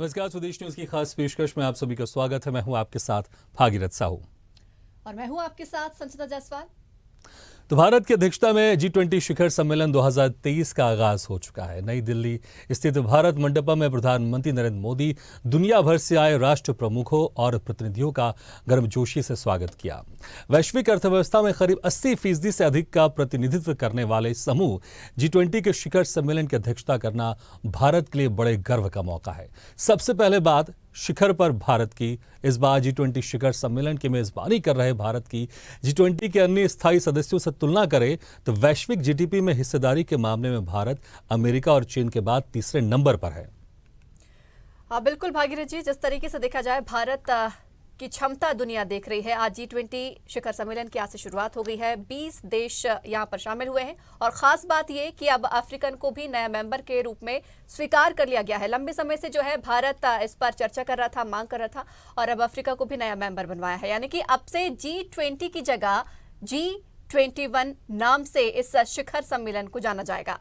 नमस्कार, स्वदेश न्यूज की खास पेशकश में आप सभी का स्वागत है। मैं हूं आपके साथ भागीरथ साहू और मैं हूं आपके साथ संचिता जायसवाल। तो भारत की अध्यक्षता में G20 शिखर सम्मेलन 2023 का आगाज हो चुका है। नई दिल्ली स्थित भारत मंडपम में प्रधानमंत्री नरेंद्र मोदी दुनिया भर से आए राष्ट्र प्रमुखों और प्रतिनिधियों का गर्मजोशी से स्वागत किया। वैश्विक अर्थव्यवस्था में करीब 80% से अधिक का प्रतिनिधित्व करने वाले समूह G20 के शिखर सम्मेलन की अध्यक्षता करना भारत के लिए बड़े गर्व का मौका है। सबसे पहले बात शिखर पर भारत की। इस बार G20 शिखर सम्मेलन की मेजबानी कर रहे भारत की G20 के अन्य स्थायी सदस्यों से तुलना करें तो वैश्विक जीडीपी में हिस्सेदारी के मामले में भारत अमेरिका और चीन के बाद तीसरे नंबर पर है। बिल्कुल भागीरथ जी, जिस तरीके से देखा जाए भारत की क्षमता दुनिया देख रही है। आज G20 शिखर सम्मेलन की आज से शुरुआत हो गई है। 20 देश यहां पर शामिल हुए हैं और खास बात यह कि अब अफ्रीकन को भी नया मेंबर के रूप में स्वीकार कर लिया गया है। लंबे समय से जो है भारत इस पर चर्चा कर रहा था, मांग कर रहा था और अब अफ्रीका को भी नया मेंबर बनवाया है। यानी कि अब से G20 की जगह G21 नाम से इस शिखर सम्मेलन को जाना जाएगा।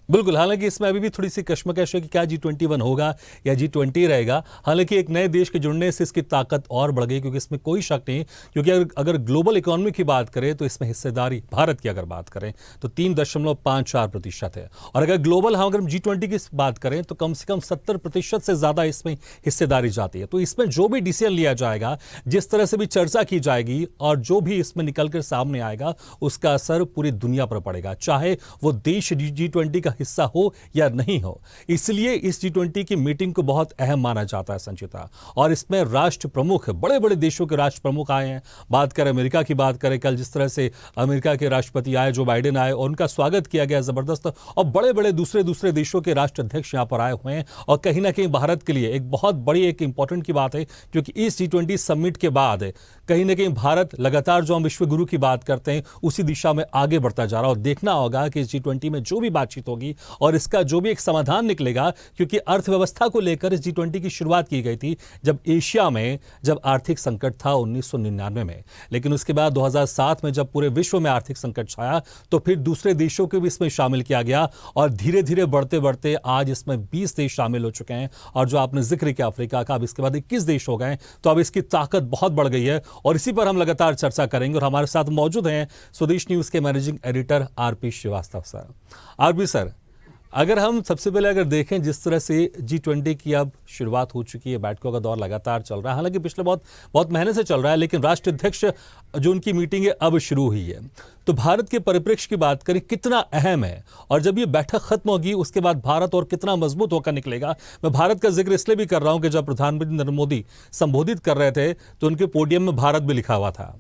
बिल्कुल, हालांकि इसमें अभी भी थोड़ी सी कश्मकश है कि क्या G21 होगा या G20 रहेगा। हालांकि एक नए देश के जुड़ने से इसकी ताकत और बढ़ गई, क्योंकि इसमें कोई शक नहीं, क्योंकि अगर ग्लोबल इकोनॉमी की बात करें तो इसमें हिस्सेदारी भारत की अगर बात करें तो 3.54% है। और अगर ग्लोबल अगर हम G20 की बात करें तो कम से कम 70% से ज्यादा इसमें हिस्सेदारी जाती है। तो इसमें जो भी डिसीजन लिया जाएगा, जिस तरह से भी चर्चा की जाएगी और जो भी इसमें निकलकर सामने आएगा, उसका असर पूरी दुनिया पर पड़ेगा, चाहे वो देश G20 का हिस्सा हो या नहीं हो। इसलिए इस G20 की मीटिंग को बहुत अहम माना जाता है संचिता। और इसमें राष्ट्र प्रमुख, बड़े बड़े देशों के राष्ट्र प्रमुख आए हैं। बात करें अमेरिका की, बात करें कल जिस तरह से अमेरिका के राष्ट्रपति आए, जो बाइडेन आए, और उनका स्वागत किया गया जबरदस्त। और बड़े बड़े दूसरे देशों के राष्ट्राध्यक्ष यहां पर आए हुए हैं। और कहीं ना कहीं भारत के लिए एक बहुत बड़ी, एक इंपॉर्टेंट की बात है, क्योंकि इस G20 समिट के बाद कहीं ना कहीं भारत लगातार जो हम विश्व गुरु की बात करते हैं उसी दिशा में आगे बढ़ता जा रहा है। और देखना होगा कि इस G20 में जो भी बातचीत होगी और इसका जो भी एक समाधान निकलेगा, क्योंकि अर्थव्यवस्था को लेकर इस G20 की शुरुआत की गई थी जब एशिया में जब आर्थिक संकट था 1999 में। लेकिन उसके बाद 2007 में जब पूरे विश्व में आर्थिक संकट छाया तो फिर दूसरे देशों को भी इसमें शामिल किया गया और धीरे धीरे बढ़ते बढ़ते आज इसमें 20 देश शामिल हो चुके हैं। और जो आपने जिक्र किया अफ्रीका का, अब इसके बाद 21 देश हो गए। तो अब इसकी ताकत बहुत बढ़ गई है और इसी पर हम लगातार चर्चा करेंगे। और हमारे साथ मौजूद हैं स्वदेश न्यूज के managing editor RP Shrivastava sir. RP sir, अगर हम सबसे पहले अगर देखें जिस तरह से G20 की अब शुरुआत हो चुकी है, बैठकों का दौर लगातार चल रहा है, हालांकि पिछले बहुत महीने से चल रहा है, लेकिन राष्ट्राध्यक्ष जो उनकी मीटिंग है अब शुरू हुई है। तो भारत के परिप्रेक्ष्य की बात करें, कितना अहम है और जब ये बैठक खत्म होगी उसके बाद भारत और कितना मजबूत होकर निकलेगा। मैं भारत का जिक्र इसलिए भी कर रहा हूं कि जब प्रधानमंत्री नरेंद्र मोदी संबोधित कर रहे थे तो उनके पोडियम में भारत भी लिखा हुआ था।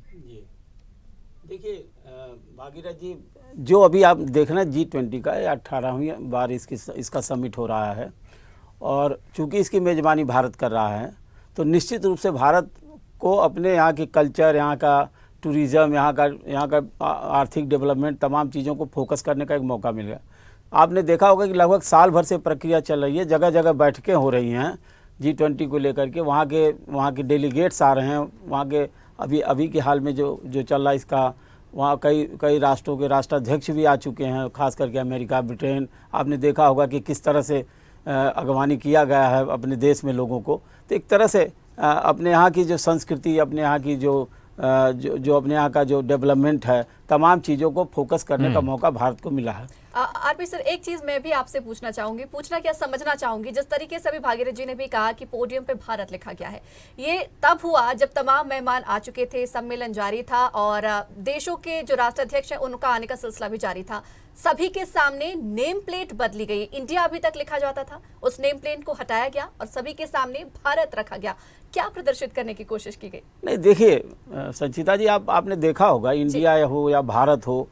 देखिए भागीरथ जी, जो अभी आप देख रहे हैं G20 का 18वीं बार इसका समिट हो रहा है और चूंकि इसकी मेज़बानी भारत कर रहा है तो निश्चित रूप से भारत को अपने यहाँ की कल्चर, यहाँ का टूरिज़्म, यहाँ का आर्थिक डेवलपमेंट, तमाम चीज़ों को फोकस करने का एक मौका मिल गया। आपने देखा होगा कि लगभग साल भर से प्रक्रिया चल रही है, जगह जगह बैठकें हो रही हैं G20 को लेकर के। वहाँ के डेलीगेट्स आ रहे हैं, वहाँ के अभी के हाल में जो चल रहा है इसका, वहाँ कई राष्ट्रों के राष्ट्राध्यक्ष भी आ चुके हैं, खास करके अमेरिका, ब्रिटेन। आपने देखा होगा कि किस तरह से अगवानी किया गया है अपने देश में लोगों को। तो एक तरह से अपने यहाँ की जो संस्कृति, अपने यहाँ की जो अपने यहाँ का जो डेवलपमेंट है, तमाम चीज़ों को फोकस करने का मौका भारत को मिला है। आरपी सर, एक चीज मैं भी आपसे पूछना क्या समझना चाहूंगी। जिस तरीके से अभी भागीरथ जी ने भी कहा कि पोडियम पे भारत लिखा गया है, ये तब हुआ जब तमाम मेहमान आ चुके थे, सम्मेलन जारी था और देशों के जो राष्ट्राध्यक्ष हैं उनका आने का सिलसिला भी जारी था। सभी के सामने नेम प्लेट बदली गई। इंडिया अभी तक लिखा जाता था, उस नेम प्लेट को हटाया गया और सभी के सामने भारत रखा गया। क्या प्रदर्शित करने की कोशिश की गई? नहीं, देखिए संचिता जी, आपने देखा होगा, इंडिया हो या भारत हो,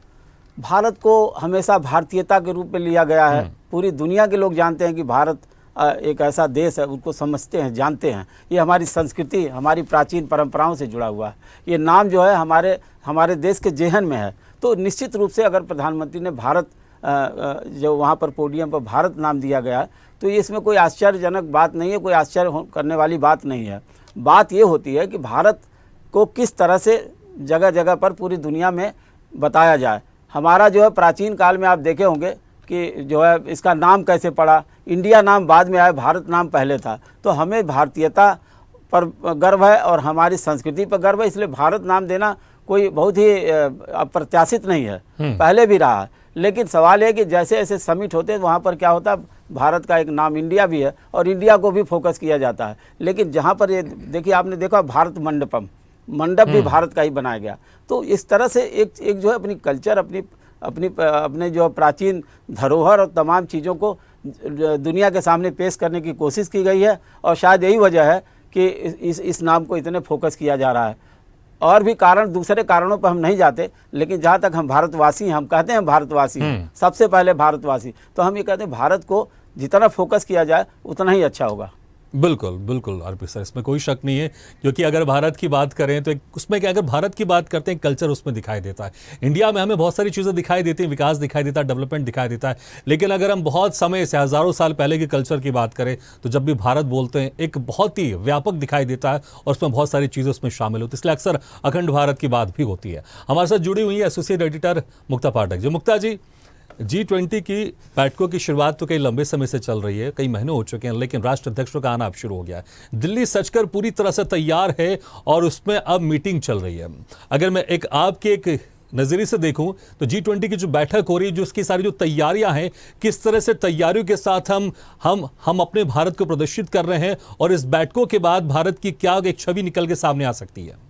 भारत को हमेशा भारतीयता के रूप में लिया गया है। पूरी दुनिया के लोग जानते हैं कि भारत एक ऐसा देश है, उनको समझते हैं, जानते हैं। ये हमारी संस्कृति, हमारी प्राचीन परंपराओं से जुड़ा हुआ है। ये नाम जो है हमारे देश के जेहन में है। तो निश्चित रूप से अगर प्रधानमंत्री ने भारत, जो वहाँ पर पोडियम पर भारत नाम दिया गया है, तो ये इसमें कोई आश्चर्यजनक बात नहीं है, कोई आश्चर्य करने वाली बात नहीं है। बात ये होती है कि भारत को किस तरह से जगह जगह पर पूरी दुनिया में बताया जाए। हमारा जो है प्राचीन काल में आप देखे होंगे कि जो है इसका नाम कैसे पड़ा। इंडिया नाम बाद में आया, भारत नाम पहले था। तो हमें भारतीयता पर गर्व है और हमारी संस्कृति पर गर्व है, इसलिए भारत नाम देना कोई बहुत ही अप्रत्याशित नहीं है, पहले भी रहा है। लेकिन सवाल है कि जैसे ऐसे समिट होते हैं वहाँ पर क्या होता है, भारत का एक नाम इंडिया भी है और इंडिया को भी फोकस किया जाता है। लेकिन जहाँ पर ये देखिए, आपने देखा भारत मंडपम, मंडप भी भारत का ही बनाया गया। तो इस तरह से एक जो है अपनी कल्चर, अपने जो प्राचीन धरोहर और तमाम चीज़ों को दुनिया के सामने पेश करने की कोशिश की गई है। और शायद यही वजह है कि इस नाम को इतने फोकस किया जा रहा है। और भी कारण, दूसरे कारणों पर हम नहीं जाते, लेकिन जहाँ तक हम भारतवासी हैं, हम कहते हैं भारतवासी हैं, सबसे पहले भारतवासी, तो हम ये कहते हैं भारत को जितना फोकस किया जाए उतना ही अच्छा होगा। बिल्कुल बिल्कुल आरपी सर, इसमें कोई शक नहीं है। क्योंकि अगर भारत की बात करें तो उसमें क्या, अगर भारत की बात करते हैं कल्चर उसमें दिखाई देता है। इंडिया में हमें बहुत सारी चीज़ें दिखाई देती हैं, विकास दिखाई देता है, डेवलपमेंट दिखाई देता है। लेकिन अगर हम बहुत समय से, हज़ारों साल पहले के कल्चर की बात करें तो जब भी भारत बोलते हैं एक बहुत ही व्यापक दिखाई देता है और उसमें बहुत सारी चीज़ें उसमें शामिल होती है। इसलिए अक्सर अखंड भारत की बात भी होती है। हमारे साथ जुड़ी हुई है एसोसिएट एडिटर मुक्ता पाठक जी। मुक्ता जी, G20 की बैठकों की शुरुआत तो कई लंबे समय से चल रही है, कई महीने हो चुके हैं, लेकिन राष्ट्राध्यक्षों का आना अब शुरू हो गया है। दिल्ली सचकर पूरी तरह से तैयार है और उसमें अब मीटिंग चल रही है। अगर मैं आपके एक नज़रिए से देखूं तो G20 की जो बैठक हो रही है, जो उसकी सारी जो तैयारियां हैं, किस तरह से तैयारियों के साथ हम अपने भारत को प्रदर्शित कर रहे हैं और इस बैठकों के बाद भारत की क्या एक छवि निकल के सामने आ सकती है?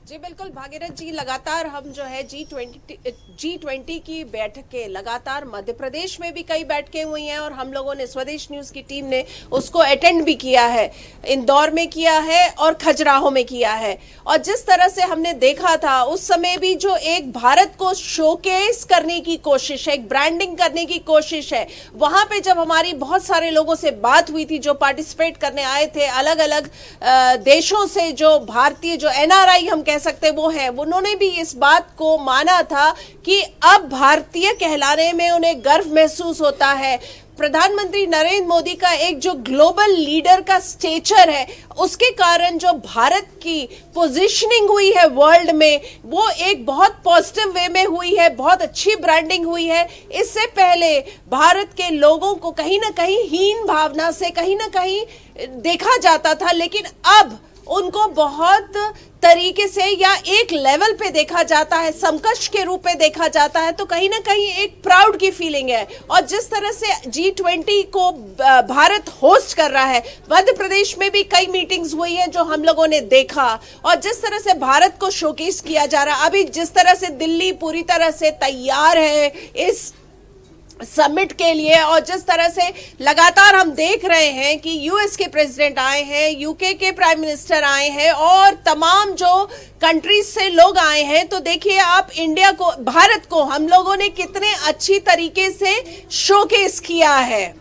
जी बिल्कुल भागीरथ जी, लगातार हम जो है G20 की बैठकें लगातार मध्य प्रदेश में भी कई बैठकें हुई हैं और हम लोगों ने, स्वदेश न्यूज की टीम ने उसको अटेंड भी किया है। इंदौर में किया है और खजुराहो में किया है। और जिस तरह से हमने देखा था उस समय भी जो एक भारत को शोकेस करने की कोशिश है, एक ब्रांडिंग करने की कोशिश है, वहां पे जब हमारी बहुत सारे लोगों से बात हुई थी जो पार्टिसिपेट करने आए थे अलग अलग देशों से, जो भारतीय, जो NRI हम कह सकते वो हैं, उन्होंने भी इस बात को माना था कि अब भारतीय कहलाने में उन्हें गर्व महसूस होता है। प्रधानमंत्री नरेंद्र मोदी का एक जो ग्लोबल लीडर का स्टेचर है, उसके कारण जो भारत की पोजीशनिंग हुई है वर्ल्ड में, वो एक बहुत पॉजिटिव वे में हुई है, बहुत अच्छी ब्रांडिंग हुई है। इससे पहले भारत के लोगों को कहीं ना कहीं हीन भावना से कहीं ना कहीं देखा जाता था, लेकिन अब उनको बहुत तरीके से या एक लेवल पे देखा जाता है, समकक्ष के रूप में देखा जाता है। तो कहीं ना कहीं एक प्राउड की फीलिंग है। और जिस तरह से G20 को भारत होस्ट कर रहा है, मध्य प्रदेश में भी कई मीटिंग्स हुई हैं जो हम लोगों ने देखा, और जिस तरह से भारत को शोकेस किया जा रहा है, अभी जिस तरह से दिल्ली पूरी तरह से तैयार है इस समिट के लिए, और जिस तरह से लगातार हम देख रहे हैं कि US के प्रेसिडेंट आए हैं, UK के प्राइम मिनिस्टर आए हैं और तमाम जो कंट्रीज से लोग आए हैं, तो देखिए आप इंडिया को, भारत को हम लोगों ने कितने अच्छी तरीके से शोकेस किया है।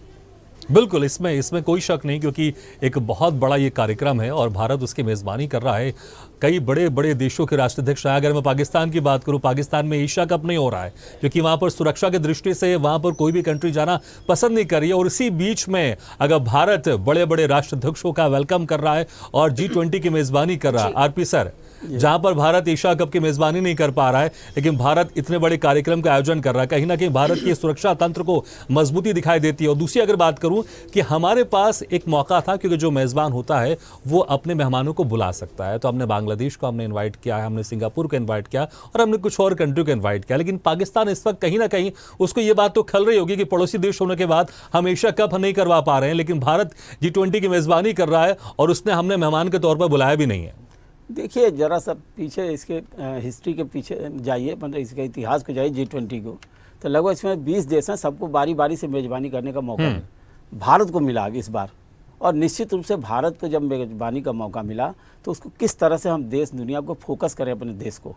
बिल्कुल, इसमें कोई शक नहीं, क्योंकि एक बहुत बड़ा ये कार्यक्रम है और भारत उसकी मेज़बानी कर रहा है। कई बड़े बड़े देशों के राष्ट्राध्यक्ष आए। अगर मैं पाकिस्तान की बात करूं, पाकिस्तान में एशिया कप नहीं हो रहा है क्योंकि वहां पर सुरक्षा की दृष्टि से वहां पर कोई भी कंट्री जाना पसंद नहीं कर रही है। और इसी बीच में अगर भारत बड़े बड़े राष्ट्राध्यक्षों का वेलकम कर रहा है और G20 की मेज़बानी कर रहा है, आरपी सर, जहां पर भारत एशिया कप की मेज़बानी नहीं कर पा रहा है, लेकिन भारत इतने बड़े कार्यक्रम का आयोजन कर रहा है, कहीं ना कहीं भारत की सुरक्षा तंत्र को मजबूती दिखाई देती है। और दूसरी अगर बात करूं कि हमारे पास एक मौका था, क्योंकि जो मेज़बान होता है वो अपने मेहमानों को बुला सकता है। तो हमने बांग्लादेश को हमने इन्वाइट किया है, हमने सिंगापुर को इन्वाइट किया और हमने कुछ और कंट्री को इन्वाइट किया। लेकिन पाकिस्तान इस वक्त कहीं ना कहीं उसको ये बात तो खल रही होगी कि पड़ोसी देश होने के बाद हम एशिया कप नहीं करवा पा रहे हैं, लेकिन भारत G20 की मेज़बानी कर रहा है और उसने हमने मेहमान के तौर पर बुलाया भी नहीं है। देखिए ज़रा सा पीछे इसके हिस्ट्री के पीछे जाइए, मतलब इसके इतिहास को जाइए G20 को, तो लगभग इसमें 20 देश हैं, सबको बारी बारी से मेज़बानी करने का मौका भारत को मिला इस बार। और निश्चित रूप से भारत को जब मेज़बानी का मौका मिला तो उसको किस तरह से हम देश दुनिया को फोकस करें अपने देश को,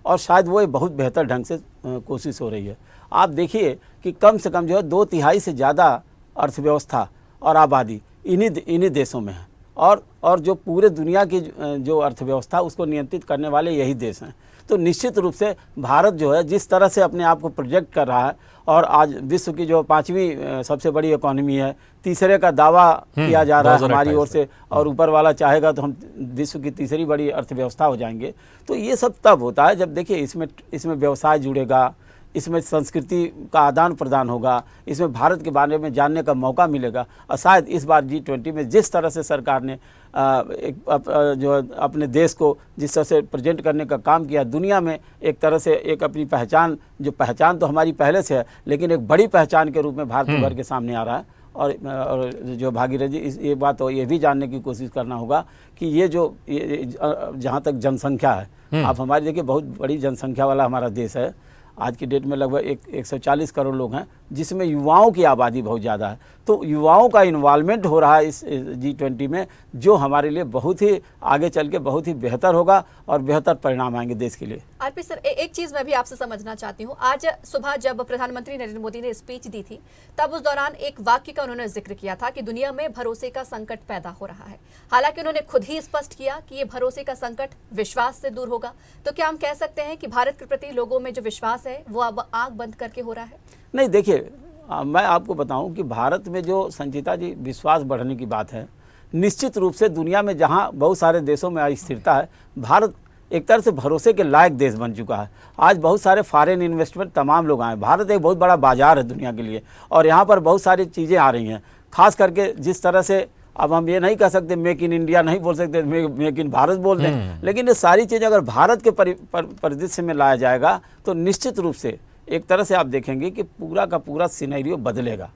और शायद वो एक बहुत बेहतर ढंग से कोशिश हो रही है। आप देखिए कि कम से कम जो है 2/3 से ज़्यादा अर्थव्यवस्था और आबादी इन्हीं देशों में है। और जो पूरे दुनिया की जो अर्थव्यवस्था उसको नियंत्रित करने वाले यही देश हैं। तो निश्चित रूप से भारत जो है जिस तरह से अपने आप को प्रोजेक्ट कर रहा है और आज विश्व की जो 5वीं सबसे बड़ी इकोनॉमी है, तीसरे का दावा किया जा रहा है हमारी ओर से, और ऊपर वाला चाहेगा तो हम विश्व की तीसरी बड़ी अर्थव्यवस्था हो जाएंगे। तो ये सब तब होता है जब देखिए इसमें व्यवसाय जुड़ेगा, इसमें संस्कृति का आदान प्रदान होगा, इसमें भारत के बारे में जानने का मौका मिलेगा। और शायद इस बार G20 में जिस तरह से सरकार ने जो अपने देश को जिस तरह से प्रेजेंट करने का काम किया, दुनिया में एक तरह से एक अपनी पहचान तो हमारी पहले से है, लेकिन एक बड़ी पहचान के रूप में भारत उभर के सामने आ रहा है। और जो भागीरथ जी ये बात तो ये भी जानने की कोशिश करना होगा कि ये जहाँ तक जनसंख्या है, आप हमारी देखिए बहुत बड़ी जनसंख्या वाला हमारा देश है। आज की डेट में लगभग 140 करोड़ लोग हैं, जिसमें युवाओं की आबादी बहुत ज़्यादा है। तो युवाओं का इन्वॉल्वमेंट हो रहा है इस G20 में, जो हमारे लिए बहुत ही आगे चल के बहुत ही बेहतर होगा और बेहतर परिणाम आएंगे देश के लिए। आरपी सर, एक चीज मैं भी आपसे समझना चाहती हूँ। आज सुबह जब प्रधानमंत्री नरेंद्र मोदी ने स्पीच दी थी, तब उस दौरान एक वाक्य का उन्होंने जिक्र किया था कि दुनिया में भरोसे का संकट पैदा हो रहा है। हालांकि उन्होंने खुद ही स्पष्ट किया कि ये भरोसे का संकट विश्वास से दूर होगा। तो क्या हम कह सकते हैं कि भारत के प्रति लोगों में जो विश्वास है वो अब आंख बंद करके हो रहा है? नहीं, देखिए मैं आपको बताऊं कि भारत में जो संचिता जी विश्वास बढ़ने की बात है, निश्चित रूप से दुनिया में जहां बहुत सारे देशों में अस्थिरता है, भारत एक तरह से भरोसे के लायक देश बन चुका है। आज बहुत सारे फॉरेन इन्वेस्टमेंट तमाम लोग आए। भारत एक बहुत बड़ा बाजार है दुनिया के लिए, और यहाँ पर बहुत सारी चीज़ें आ रही हैं। खास करके जिस तरह से अब हम ये नहीं कह सकते मेक इन इंडिया नहीं बोल सकते, मेक इन भारत बोल दें, लेकिन ये सारी चीज़ें अगर भारत के परिदृश्य में लाया जाएगा तो निश्चित रूप से एक तरह से आप देखेंगे कि पूरा का पूरा सिनेरियो बदलेगा।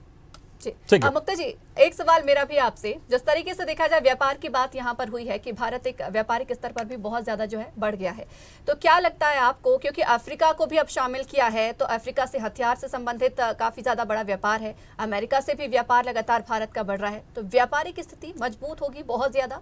मुक्ता जी, एक सवाल मेरा भी आपसे। जिस तरीके से देखा जाए व्यापार की बात यहाँ पर हुई है कि भारत एक व्यापारिक स्तर पर भी बहुत ज्यादा जो है बढ़ गया है, तो क्या लगता है आपको, क्योंकि अफ्रीका को भी अब शामिल किया है, तो अफ्रीका से हथियार से संबंधित काफी ज्यादा बड़ा व्यापार है, अमेरिका से भी व्यापार लगातार भारत का बढ़ रहा है, तो व्यापारिक स्थिति मजबूत होगी बहुत ज्यादा?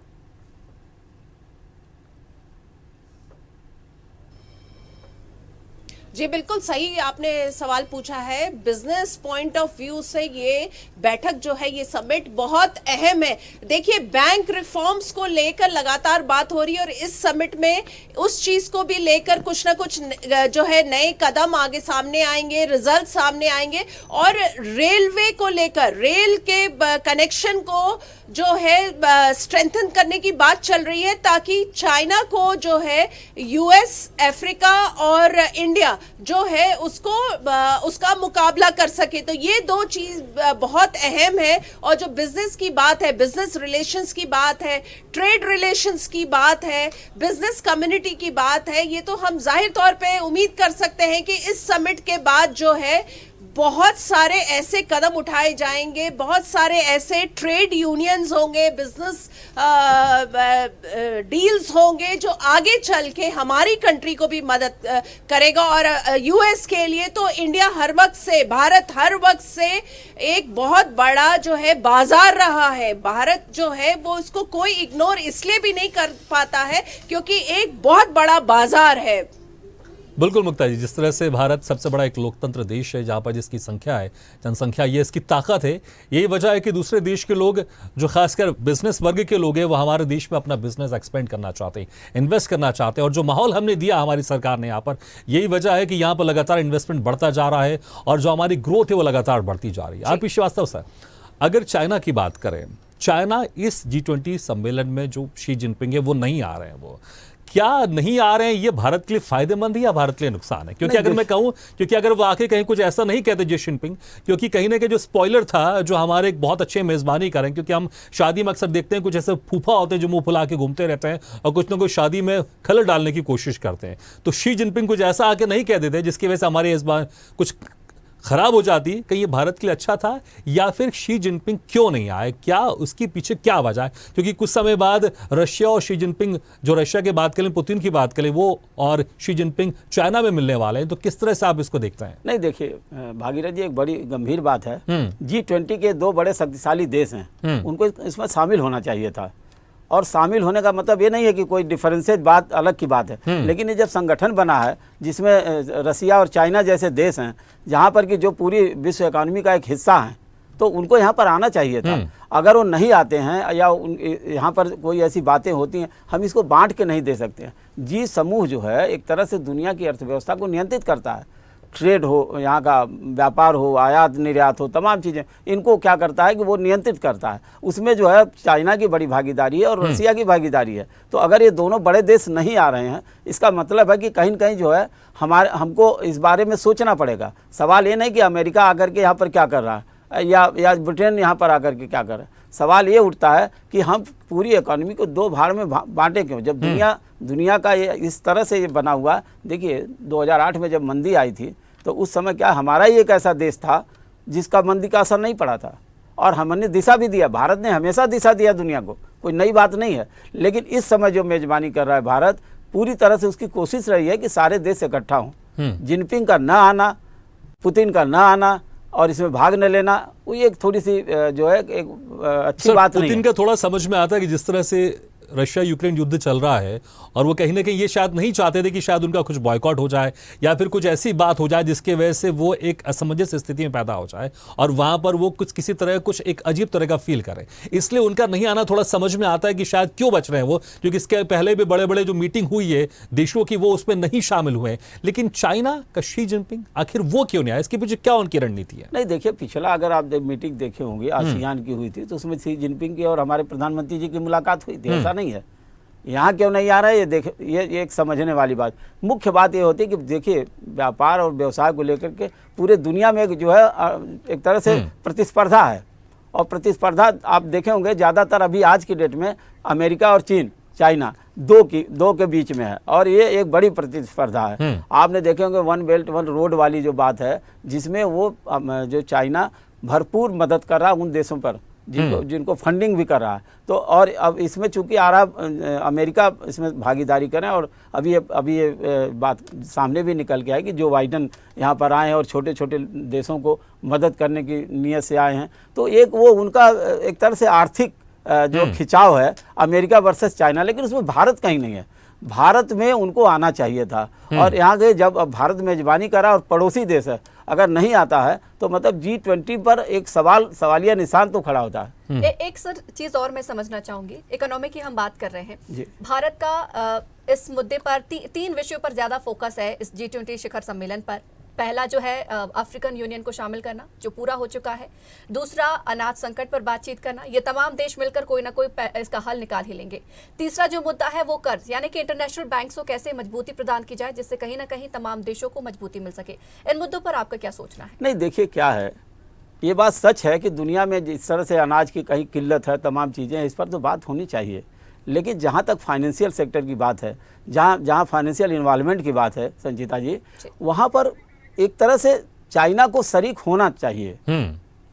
जी बिल्कुल सही आपने सवाल पूछा है। बिजनेस पॉइंट ऑफ व्यू से ये बैठक जो है, ये समिट बहुत अहम है। देखिए, बैंक रिफॉर्म्स को लेकर लगातार बात हो रही है और इस समिट में उस चीज को भी लेकर कुछ ना कुछ जो है नए कदम आगे सामने आएंगे, रिजल्ट सामने आएंगे। और रेलवे को लेकर, रेल के कनेक्शन को जो है स्ट्रेंथन करने की बात चल रही है, ताकि चाइना को जो है यूएस, अफ्रीका और इंडिया जो है उसका मुकाबला कर सके। तो ये दो चीज बहुत अहम है। और जो बिजनेस की बात है, बिजनेस रिलेशंस की बात है, ट्रेड रिलेशंस की बात है, बिजनेस कम्युनिटी की बात है, ये तो हम जाहिर तौर पे उम्मीद कर सकते हैं कि इस समिट के बाद जो है बहुत सारे ऐसे कदम उठाए जाएंगे, बहुत सारे ऐसे ट्रेड यूनियंस होंगे, बिजनेस डील्स होंगे जो आगे चल के हमारी कंट्री को भी मदद करेगा। और यूएस के लिए तो इंडिया हर वक्त से, भारत हर वक्त से एक बहुत बड़ा जो है बाजार रहा है। भारत जो है वो उसको कोई इग्नोर इसलिए भी नहीं कर पाता है क्योंकि एक बहुत बड़ा बाजार है। बिल्कुल मुक्ता जी, जिस तरह से भारत सबसे बड़ा एक लोकतंत्र देश है, जहाँ पर जिसकी संख्या है, जनसंख्या, ये इसकी ताकत है। यही वजह है कि दूसरे देश के लोग, जो खासकर बिजनेस वर्ग के लोग हैं, वो हमारे देश में अपना बिजनेस एक्सपेंड करना चाहते हैं, इन्वेस्ट करना चाहते हैं। और जो माहौल हमने दिया हमारी सरकार ने यहाँ पर, यही वजह है कि यहाँ पर लगातार इन्वेस्टमेंट बढ़ता जा रहा है और जो हमारी ग्रोथ है वो लगातार बढ़ती जा रही है। आरपी श्रीवास्तव सर, अगर चाइना की बात करें, चाइना इस G20 सम्मेलन में जो शी जिनपिंग है वो नहीं आ रहे हैं, वो क्या नहीं आ रहे हैं, ये भारत के लिए फायदेमंद है या भारत के लिए नुकसान है? क्योंकि अगर मैं कहूं, क्योंकि अगर वो आके कहीं कुछ ऐसा नहीं कहते जी जिनपिंग, क्योंकि कहीं ना कहीं जो स्पॉइलर था, जो हमारे एक बहुत अच्छे मेजबानी करें, क्योंकि हम शादी में अक्सर देखते हैं कुछ ऐसे फूफा होते हैं जो मुंह फुला के घूमते रहते हैं और कुछ ना कुछ शादी में खलल डालने की कोशिश करते हैं। तो शी जिनपिंग कुछ ऐसा आके नहीं कह देते जिसकी वजह से हमारे इस बार कुछ खराब हो जाती। कहीं ये भारत के लिए अच्छा था, या फिर शी जिनपिंग क्यों नहीं आए, क्या उसके पीछे क्या वजह है? क्योंकि कुछ समय बाद रशिया और शी जिनपिंग, जो रशिया की बात करें, पुतिन की बात करें, वो और शी जिनपिंग चाइना में मिलने वाले हैं। तो किस तरह से आप इसको देखते हैं? नहीं, देखिए भागीरथ जी, एक बड़ी गंभीर बात है। G20 के दो बड़े शक्तिशाली देश हैं, उनको इसमें शामिल होना चाहिए था। और शामिल होने का मतलब ये नहीं है कि कोई डिफरेंसेज बात अलग की बात है, लेकिन ये जब संगठन बना है जिसमें रसिया और चाइना जैसे देश हैं, जहाँ पर कि जो पूरी विश्व इकोनॉमी का एक हिस्सा है, तो उनको यहाँ पर आना चाहिए था। अगर वो नहीं आते हैं या यहाँ पर कोई ऐसी बातें होती हैं, हम इसको बांट के नहीं दे सकते हैं। जी समूह जो है एक तरह से दुनिया की अर्थव्यवस्था को नियंत्रित करता है। ट्रेड हो, यहाँ का व्यापार हो, आयात निर्यात हो, तमाम चीज़ें इनको क्या करता है कि वो नियंत्रित करता है। उसमें जो है चाइना की बड़ी भागीदारी है और रसिया की भागीदारी है। तो अगर ये दोनों बड़े देश नहीं आ रहे हैं, इसका मतलब है कि कहीं न कहीं जो है हमको इस बारे में सोचना पड़ेगा। सवाल ये नहीं कि अमेरिका आकर के यहाँ पर क्या कर रहा है या ब्रिटेन यहाँ पर आकर के क्या कर रहा है। सवाल ये उठता है कि हम पूरी इकोनॉमी को दो भाग में बांटे क्यों, जब दुनिया का ये इस तरह से ये बना हुआ। देखिए 2008 में जब मंदी आई थी तो उस समय क्या हमारा ही एक ऐसा देश था जिसका मंदी का असर नहीं पड़ा था और हमने दिशा भी दिया। भारत ने हमेशा दिशा दिया दुनिया को, कोई नई बात नहीं है। लेकिन इस समय जो मेजबानी कर रहा है भारत, पूरी तरह से उसकी कोशिश रही है कि सारे देश इकट्ठा हों। जिनपिंग का न आना, पुतिन का न आना और इसमें भाग न लेना, वो एक थोड़ी सी जो है एक अच्छी बात नहीं है। पुतिन का थोड़ा समझ में आता है कि जिस तरह से रशिया यूक्रेन युद्ध चल रहा है और वो कहीं ना कहीं ये शायद नहीं चाहते थे कि शायद उनका कुछ बॉयकॉट हो जाए या फिर कुछ ऐसी बात हो जाए जिसके वजह से वो एक असमंजस स्थिति में पैदा हो जाए और वहां पर वो कुछ किसी तरह कुछ एक अजीब तरह का फील करें। इसलिए उनका नहीं आना थोड़ा समझ में आता है कि शायद क्यों बच रहे हैं वो, क्योंकि इसके पहले भी बड़े बड़े जो मीटिंग हुई है देशों की वो उसमें नहीं शामिल हुए। लेकिन चाइना का शी जिनपिंग आखिर वो क्यों नहीं आया, इसके पीछे क्या उनकी रणनीति है? नहीं देखिए, पिछला अगर आप मीटिंग देखे होंगे आसियान की हुई थी तो उसमें शी जिनपिंग की और हमारे प्रधानमंत्री जी की मुलाकात हुई थी, ऐसा नहीं है। यहाँ क्यों नहीं आ रहा है ये एक समझने वाली बात। मुख्य बात ये होती है कि देखिए व्यापार और व्यवसाय को लेकर के पूरे दुनिया में जो है एक तरह से प्रतिस्पर्धा है और प्रतिस्पर्धा आप देखे होंगे ज़्यादातर अभी आज की डेट में अमेरिका और चीन, चाइना दो के बीच में है और ये एक बड़ी प्रतिस्पर्धा है। आपने देखे होंगे वन बेल्ट वन रोड वाली जो बात है, जिसमें वो जो चाइना भरपूर मदद कर रहा है उन देशों पर जिनको फंडिंग भी कर रहा है। तो और अब इसमें चूंकि अमेरिका इसमें भागीदारी करें और अभी ये बात सामने भी निकल के आई कि जो बाइडन यहाँ पर आए हैं और छोटे छोटे देशों को मदद करने की नीयत से आए हैं, तो एक वो उनका एक तरह से आर्थिक जो खिंचाव है अमेरिका वर्सेस चाइना, लेकिन उसमें भारत कहीं नहीं है। भारत में उनको आना चाहिए था और यहाँ के जब भारत मेजबानी करा और पड़ोसी देश है अगर नहीं आता है तो मतलब G20 पर एक सवालिया निशान तो खड़ा होता है। एक सर चीज और मैं समझना चाहूंगी, इकोनॉमी की हम बात कर रहे हैं, जी। भारत का इस मुद्दे पर तीन विषयों पर ज्यादा फोकस है इस G20 शिखर सम्मेलन पर। पहला जो है अफ्रीकन यूनियन को शामिल करना, जो पूरा हो चुका है। दूसरा अनाज संकट पर बातचीत करना, ये तमाम देश मिलकर कोई ना कोई इसका हल निकाल ही लेंगे। तीसरा जो मुद्दा है वो कर्ज, यानी कि इंटरनेशनल बैंक्स को कैसे मजबूती प्रदान की जाए जिससे कहीं ना कहीं तमाम देशों को मजबूती मिल सके। इन मुद्दों पर आपका क्या सोचना है? नहीं देखिए क्या है, ये बात सच है कि दुनिया में जिस तरह से अनाज की कहीं किल्लत है, तमाम चीज़ें, इस पर तो बात होनी चाहिए। लेकिन जहाँ तक फाइनेंशियल सेक्टर की बात है, जहाँ फाइनेंशियल इन्वॉल्वमेंट की बात है संचिता जी, वहाँ पर एक तरह से चाइना को शरीक होना चाहिए।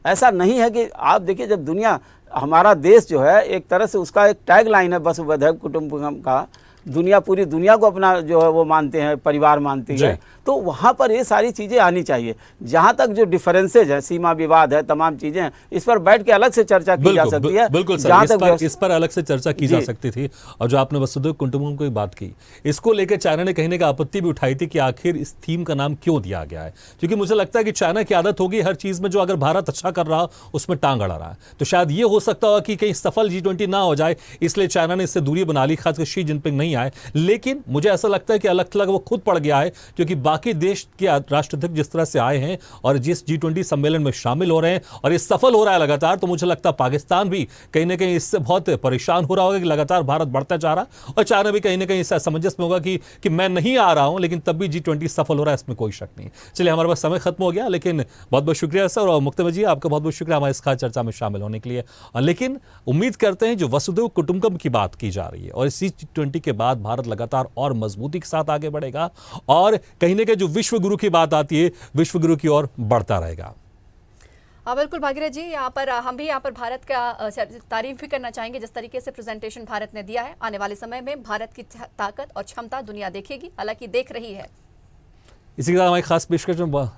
ऐसा नहीं है कि आप देखिए जब दुनिया, हमारा देश जो है एक तरह से उसका एक टैग लाइन है बस वसुधैव कुटुंबकम का, दुनिया पूरी दुनिया को अपना जो है वो मानते हैं, परिवार मानती है। तो वहाँ पर ये सारी चीज़ें आनी चाहिए। जहाँ तक जो डिफरेंसेज है, सीमा विवाद है, तमाम चीज़ें हैं, इस पर बैठ के अलग से चर्चा की जा सकती है। बिल्कुल सर, इस पर अलग से चर्चा की जा सकती थी। और जो आपने वसुधैव कुटुंबकम की बात की, इसको लेकर चाइना ने कहीं ना कहीं आपत्ति भी उठाई थी कि आखिर इस थीम का नाम क्यों दिया गया है, क्योंकि मुझे लगता है कि चाइना की आदत होगी हर चीज़ में जो अगर भारत अच्छा कर रहा उसमें टांग अड़ा रहा है। तो शायद ये हो सकता होगा कि कहीं सफल G20 ना हो जाए, इसलिए चाइना ने इससे दूरी बना ली, खासकर शी जिनपिंग नहीं आए। लेकिन मुझे ऐसा लगता है कि अलग थलग वो खुद पड़ गया है, क्योंकि बाकी देश के राष्ट्राध्यक्ष जिस तरह से आए हैं और जिस G20 सम्मेलन में शामिल हो रहे हैं और ये सफल हो रहा है लगातार, तो मुझे लगता है पाकिस्तान भी कहीं ना कहीं इससे बहुत परेशान हो रहा होगा कि लगातार भारत बढ़ता जा रहा है और चाइना भी कहीं ना कहीं इससे असमंजस में होगा कि मैं नहीं आ रहा हूं लेकिन तब भी G20 सफल हो रहा है, इसमें कोई शक नहीं। चलिए, हमारे पास समय खत्म हो गया, लेकिन बहुत बहुत शुक्रिया सर और मुक्तम जी, आपका बहुत बहुत शुक्रिया हमारे इस खास चर्चा में शामिल होने के लिए। लेकिन उम्मीद करते हैं जो वसुधैव कुटुंबकम की बात की जा रही है और इसी G20 के बाद भारत लगातार और मजबूती के साथ आगे बढ़ेगा और कहीं ना कहीं जो विश्व गुरु की बात आती है, विश्व गुरु की ओर बढ़ता रहेगा। बिल्कुल भागीरथ जी, हम भी यहाँ पर भारत का तारीफ भी करना चाहेंगे जिस तरीके से प्रेजेंटेशन भारत ने दिया है। आने वाले समय में भारत की ताकत और क्षमता दुनिया देखेगी, हालांकि देख रही है। इसी के साथ हमारी खास पेशकश में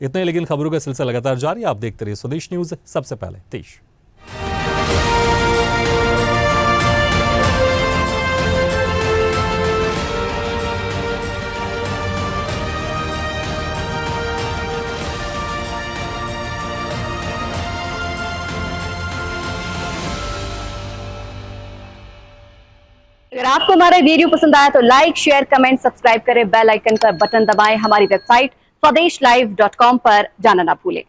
इतने, लेकिन खबरों का सिलसिला लगातार जारी। आप देखते रहिए स्वदेश न्यूज, सबसे पहले देश। आपको हमारा वीडियो पसंद आया तो लाइक, शेयर, कमेंट, सब्सक्राइब करें, बेल आइकन का बटन दबाएं, हमारी वेबसाइट स्वदेशलाइव.com पर जाना ना भूलें।